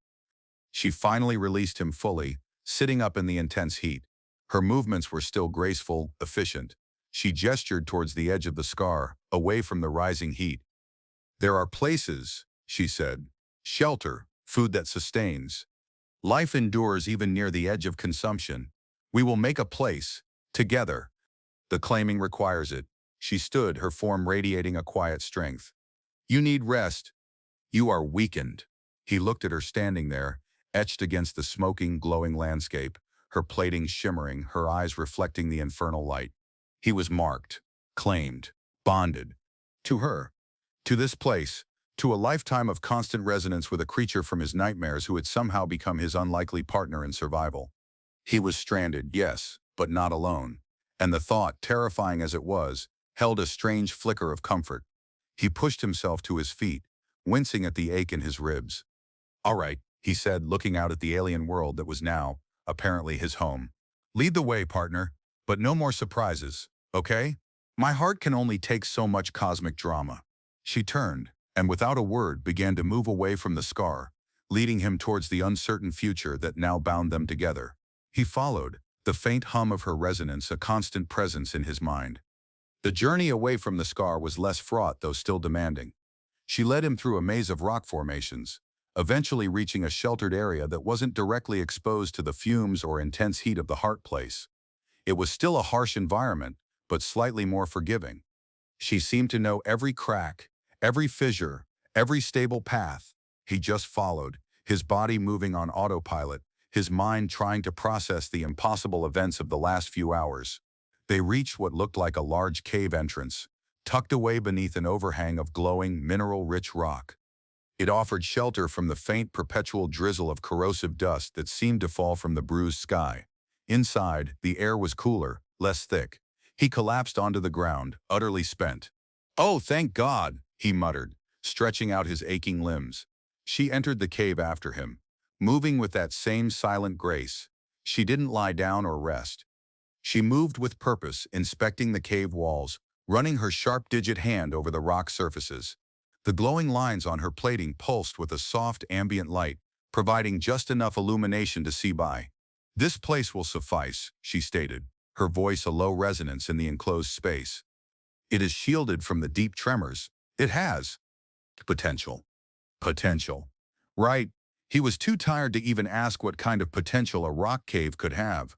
She finally released him fully, sitting up in the intense heat. Her movements were still graceful, efficient. She gestured towards the edge of the scar, away from the rising heat. There are places, she said, shelter, food that sustains. Life endures even near the edge of consumption. We will make a place, together. The claiming requires it. She stood, her form radiating a quiet strength. You need rest. You are weakened. He looked at her standing there, etched against the smoking, glowing landscape, her plating shimmering, her eyes reflecting the infernal light. He was marked, claimed, bonded. To her. To this place. To a lifetime of constant resonance with a creature from his nightmares who had somehow become his unlikely partner in survival. He was stranded, yes, but not alone. And the thought, terrifying as it was, held a strange flicker of comfort. He pushed himself to his feet, wincing at the ache in his ribs. All right, he said, looking out at the alien world that was now, apparently, his home. Lead the way, partner, but no more surprises, okay? My heart can only take so much cosmic drama. She turned, and without a word began to move away from the scar, leading him towards the uncertain future that now bound them together. He followed, the faint hum of her resonance a constant presence in his mind. The journey away from the scar was less fraught, though still demanding. She led him through a maze of rock formations, eventually reaching a sheltered area that wasn't directly exposed to the fumes or intense heat of the heart place. It was still a harsh environment, but slightly more forgiving. She seemed to know every crack, every fissure, every stable path. He just followed, his body moving on autopilot, his mind trying to process the impossible events of the last few hours. They reached what looked like a large cave entrance, tucked away beneath an overhang of glowing, mineral-rich rock. It offered shelter from the faint, perpetual drizzle of corrosive dust that seemed to fall from the bruised sky. Inside, the air was cooler, less thick. He collapsed onto the ground, utterly spent. "Oh, thank God," he muttered, stretching out his aching limbs. She entered the cave after him, moving with that same silent grace. She didn't lie down or rest. She moved with purpose, inspecting the cave walls, running her sharp-digit hand over the rock surfaces. The glowing lines on her plating pulsed with a soft ambient light, providing just enough illumination to see by. "This place will suffice," she stated, her voice a low resonance in the enclosed space. "It is shielded from the deep tremors. It has potential." Potential. Right. He was too tired to even ask what kind of potential a rock cave could have.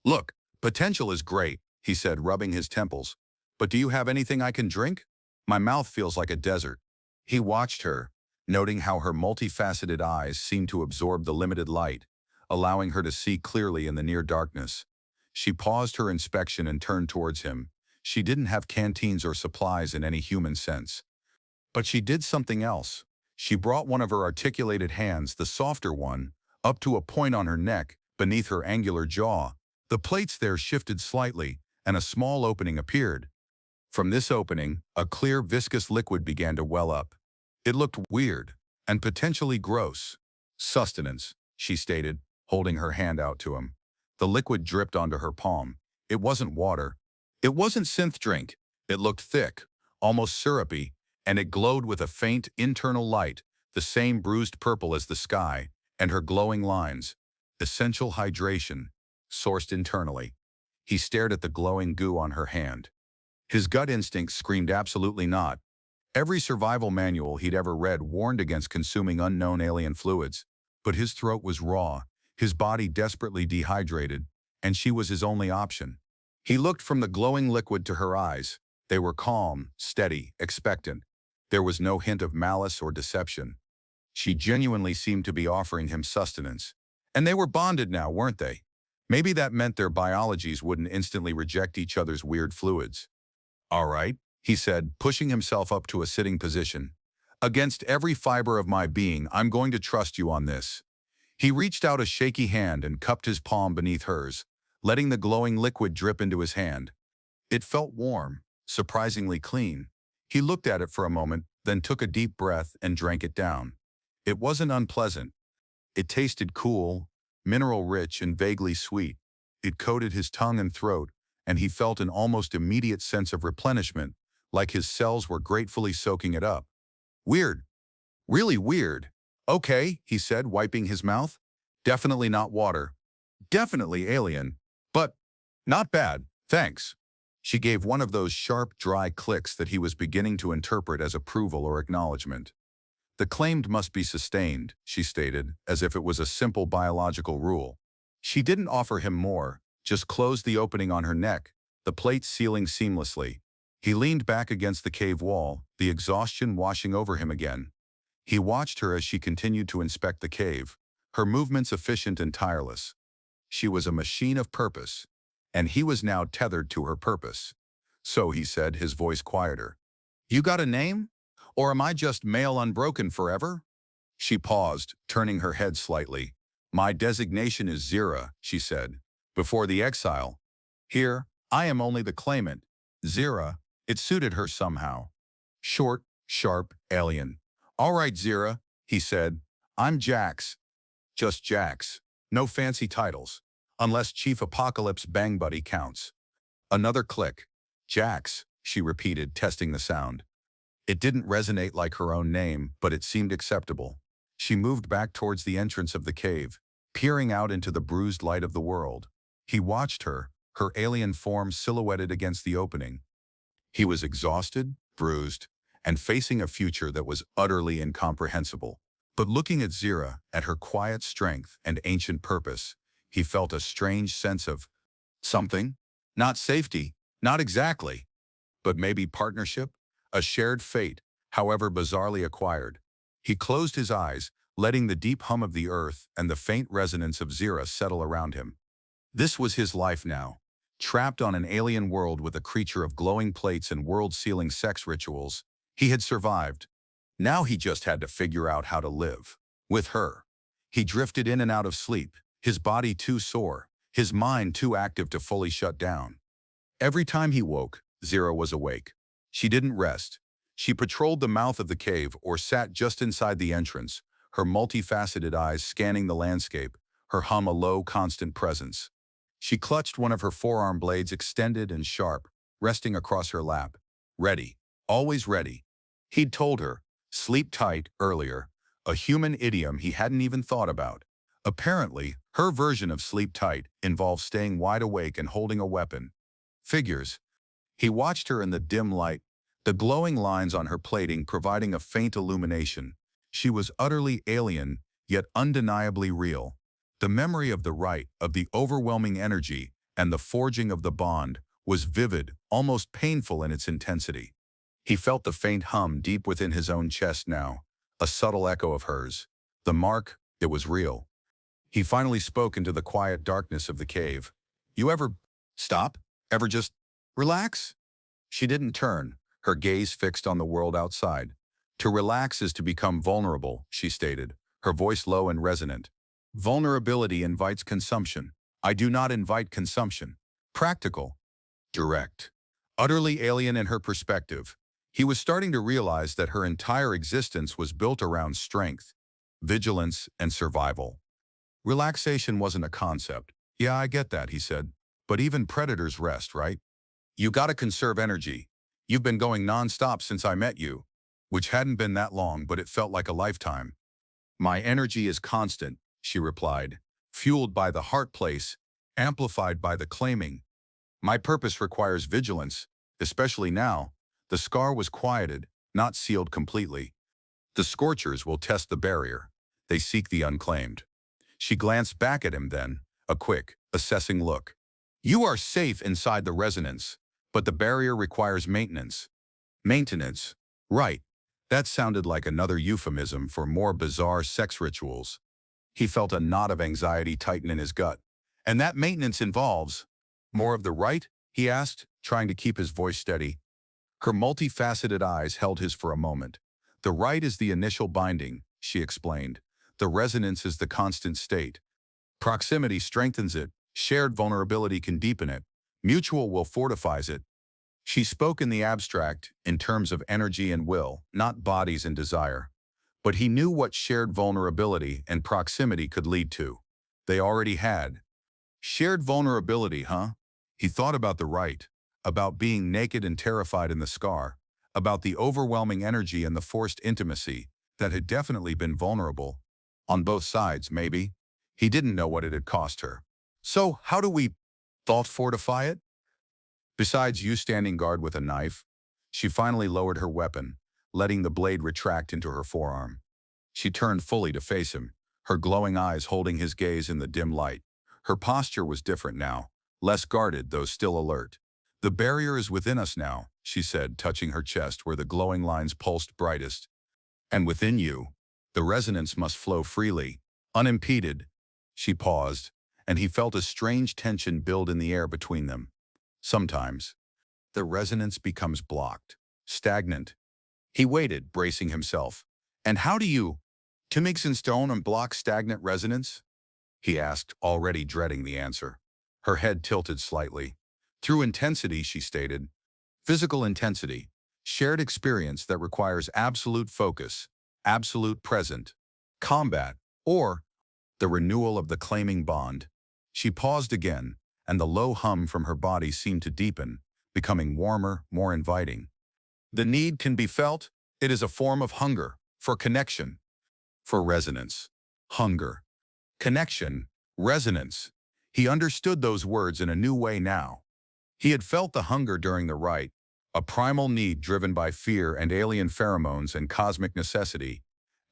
"Look, potential is great," he said, rubbing his temples. "But do you have anything I can drink? My mouth feels like a desert." He watched her, noting how her multifaceted eyes seemed to absorb the limited light, allowing her to see clearly in the near darkness. She paused her inspection and turned towards him. She didn't have canteens or supplies in any human sense. But she did something else. She brought one of her articulated hands, the softer one, up to a point on her neck, beneath her angular jaw. The plates there shifted slightly, and a small opening appeared. From this opening, a clear, viscous liquid began to well up. It looked weird, and potentially gross. "Sustenance," she stated, holding her hand out to him. The liquid dripped onto her palm. It wasn't water. It wasn't synth drink. It looked thick, almost syrupy, and it glowed with a faint, internal light, the same bruised purple as the sky, and her glowing lines. Essential hydration, sourced internally. He stared at the glowing goo on her hand. His gut instinct screamed absolutely not. Every survival manual he'd ever read warned against consuming unknown alien fluids, but his throat was raw, his body desperately dehydrated, and she was his only option. He looked from the glowing liquid to her eyes. They were calm, steady, expectant. There was no hint of malice or deception. She genuinely seemed to be offering him sustenance. And they were bonded now, weren't they? Maybe that meant their biologies wouldn't instantly reject each other's weird fluids. "All right," he said, pushing himself up to a sitting position. "Against every fiber of my being, I'm going to trust you on this." He reached out a shaky hand and cupped his palm beneath hers, letting the glowing liquid drip into his hand. It felt warm, surprisingly clean. He looked at it for a moment, then took a deep breath and drank it down. It wasn't unpleasant. It tasted cool, mineral-rich, and vaguely sweet. It coated his tongue and throat, and he felt an almost immediate sense of replenishment, like his cells were gratefully soaking it up. "Weird. Really weird." "Okay," he said, wiping his mouth. "Definitely not water. Definitely alien. But not bad, thanks." She gave one of those sharp, dry clicks that he was beginning to interpret as approval or acknowledgement. The claimed must be sustained, she stated, as if it was a simple biological rule. She didn't offer him more, just closed the opening on her neck, the plate sealing seamlessly. He leaned back against the cave wall, the exhaustion washing over him again. He watched her as she continued to inspect the cave, her movements efficient and tireless. She was a machine of purpose, and he was now tethered to her purpose. So, he said, his voice quieter. You got a name? Or am I just male unbroken forever? She paused, turning her head slightly. My designation is Zira, she said, before the exile. Here, I am only the claimant. Zira, it suited her somehow. Short, sharp, alien. All right, Zira, he said. I'm Jax. Just Jax. No fancy titles. Unless Chief Apocalypse Bang Buddy counts. Another click. Jax, she repeated, testing the sound. It didn't resonate like her own name, but it seemed acceptable. She moved back towards the entrance of the cave, peering out into the bruised light of the world. He watched her, her alien form silhouetted against the opening. He was exhausted, bruised, and facing a future that was utterly incomprehensible. But looking at Zira, at her quiet strength and ancient purpose, he felt a strange sense of something. Not safety, not exactly, but maybe partnership, a shared fate, however bizarrely acquired. He closed his eyes, letting the deep hum of the earth and the faint resonance of Zira settle around him. This was his life now, trapped on an alien world with a creature of glowing plates and world-sealing sex rituals. He had survived. Now he just had to figure out how to live. With her. He drifted in and out of sleep, his body too sore, his mind too active to fully shut down. Every time he woke, Zira was awake. She didn't rest. She patrolled the mouth of the cave or sat just inside the entrance, her multifaceted eyes scanning the landscape, her hum a low, constant presence. She clutched one of her forearm blades extended and sharp, resting across her lap. Ready. Always ready. He'd told her, sleep tight, earlier, a human idiom he hadn't even thought about. Apparently, her version of sleep tight involved staying wide awake and holding a weapon. Figures. He watched her in the dim light, the glowing lines on her plating providing a faint illumination. She was utterly alien, yet undeniably real. The memory of the rite, of the overwhelming energy, and the forging of the bond was vivid, almost painful in its intensity. He felt the faint hum deep within his own chest now, a subtle echo of hers. The mark, it was real. He finally spoke into the quiet darkness of the cave. You ever stop? Ever just relax? She didn't turn, her gaze fixed on the world outside. To relax is to become vulnerable, she stated, her voice low and resonant. Vulnerability invites consumption. I do not invite consumption. Practical. Direct. Utterly alien in her perspective. He was starting to realize that her entire existence was built around strength, vigilance, and survival. Relaxation wasn't a concept. Yeah, I get that, he said. But even predators rest, right? You gotta conserve energy. You've been going non-stop since I met you, which hadn't been that long, but it felt like a lifetime. My energy is constant, she replied, fueled by the heart place, amplified by the claiming. My purpose requires vigilance, especially now. The scar was quieted, not sealed completely. The scorchers will test the barrier. They seek the unclaimed. She glanced back at him then, a quick, assessing look. You are safe inside the resonance, but the barrier requires maintenance. Maintenance. Right. That sounded like another euphemism for more bizarre sex rituals. He felt a knot of anxiety tighten in his gut. And that maintenance involves more of the right? He asked, trying to keep his voice steady. Her multifaceted eyes held his for a moment. The right is the initial binding, she explained. The resonance is the constant state. Proximity strengthens it. Shared vulnerability can deepen it. Mutual will fortifies it. She spoke in the abstract, in terms of energy and will, not bodies and desire. But he knew what shared vulnerability and proximity could lead to. They already had. Shared vulnerability, huh? He thought about the right, about being naked and terrified in the scar, about the overwhelming energy and the forced intimacy that had definitely been vulnerable. On both sides, maybe. He didn't know what it had cost her. So, how do we thought fortify it? Besides you standing guard with a knife, she finally lowered her weapon, letting the blade retract into her forearm. She turned fully to face him, her glowing eyes holding his gaze in the dim light. Her posture was different now, less guarded though still alert. "The barrier is within us now," she said, touching her chest where the glowing lines pulsed brightest. "And within you, the resonance must flow freely, unimpeded." She paused, and he felt a strange tension build in the air between them. Sometimes, the resonance becomes blocked, stagnant. He waited, bracing himself. "And how do you, to mix in stone and block stagnant resonance?" he asked, already dreading the answer. Her head tilted slightly. "Through intensity," she stated. "Physical intensity. Shared experience that requires absolute focus, absolute present. Combat, or the renewal of the claiming bond." She paused again, and the low hum from her body seemed to deepen, becoming warmer, more inviting. "The need can be felt. It is a form of hunger, for connection, for resonance." Hunger. Connection. Resonance. He understood those words in a new way now. He had felt the hunger during the rite, a primal need driven by fear and alien pheromones and cosmic necessity,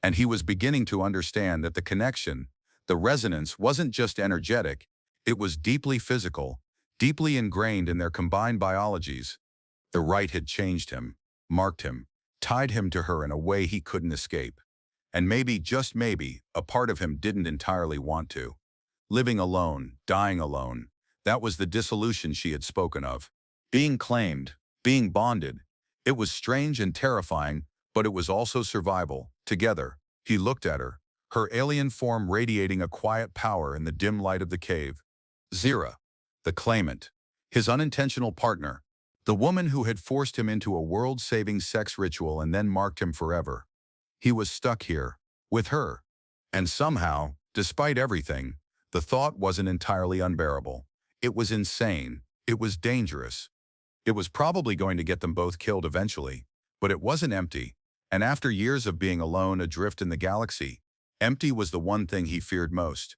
and he was beginning to understand that the connection, the resonance, wasn't just energetic, it was deeply physical, deeply ingrained in their combined biologies. The rite had changed him, marked him, tied him to her in a way he couldn't escape. And maybe, just maybe, a part of him didn't entirely want to. Living alone, dying alone, that was the dissolution she had spoken of. Being claimed, being bonded. It was strange and terrifying, but it was also survival. Together, he looked at her, her alien form radiating a quiet power in the dim light of the cave. Zira, the claimant, his unintentional partner, the woman who had forced him into a world-saving sex ritual and then marked him forever. He was stuck here, with her. And somehow, despite everything, the thought wasn't entirely unbearable. It was insane. It was dangerous. It was probably going to get them both killed eventually, but it wasn't empty. And after years of being alone adrift in the galaxy, empty was the one thing he feared most.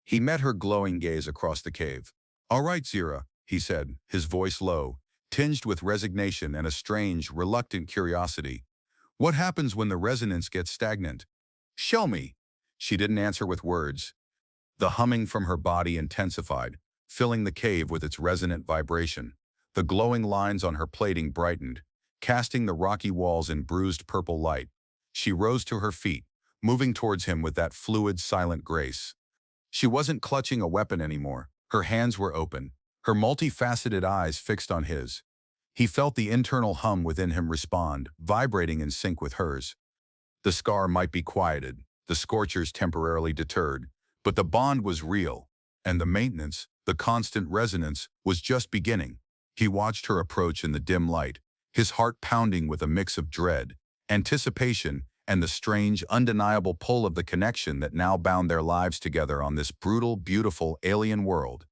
He met her glowing gaze across the cave. "All right, Zira," he said, his voice low, tinged with resignation and a strange, reluctant curiosity. "What happens when the resonance gets stagnant?" "Show me." She didn't answer with words. The humming from her body intensified, filling the cave with its resonant vibration. The glowing lines on her plating brightened, casting the rocky walls in bruised purple light. She rose to her feet, moving towards him with that fluid, silent grace. She wasn't clutching a weapon anymore. Her hands were open, her multifaceted eyes fixed on his. He felt the internal hum within him respond, vibrating in sync with hers. The scar might be quieted, the scorchers temporarily deterred, but the bond was real, and the maintenance, the constant resonance, was just beginning. He watched her approach in the dim light, his heart pounding with a mix of dread, anticipation, and the strange, undeniable pull of the connection that now bound their lives together on this brutal, beautiful alien world.